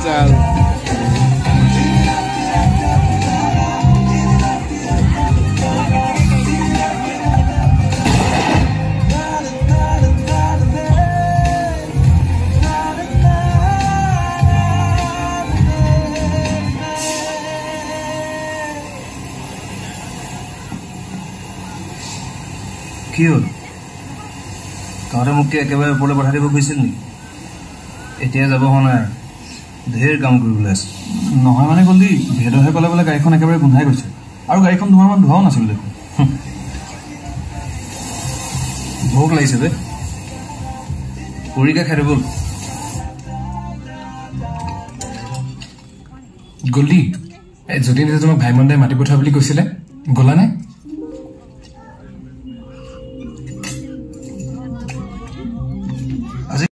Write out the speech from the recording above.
চাল কি হল তহঁতে মোক কি একেবাৰে ওপৰলৈ পঠাই দিব খুজিছিল নেকি এতিয়া যাব হোৱা নাই ঢেৰ কাম কৰিবলৈ আছে নহয় মানে গ'লি ভেদহে ক'লে বোলে গাড়ীখন একেবাৰে গোন্ধাই গৈছে আৰু গাড়ীখন দুমাহমান ধোৱাও নাছিল দেখোন ভোক লাগিছে বে পুৰিকে খাই বল গলি যদি নিজে তোমাক ভাইমন দাই মাতি পঠোৱা বুলি কৈছিলে গ'লা নে